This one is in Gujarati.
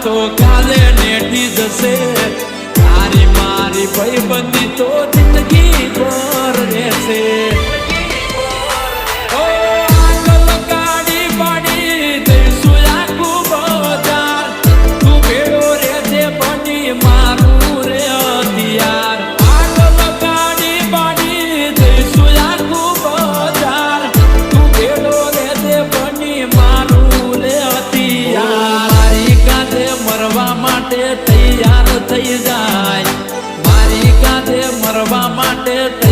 તો કાલે નેટી જશે તારી મારી ભાઈબંધી તો જિંદગી ભર રહેશે તૈયાર થઈ જાય મારી કાંધે મરવા માટે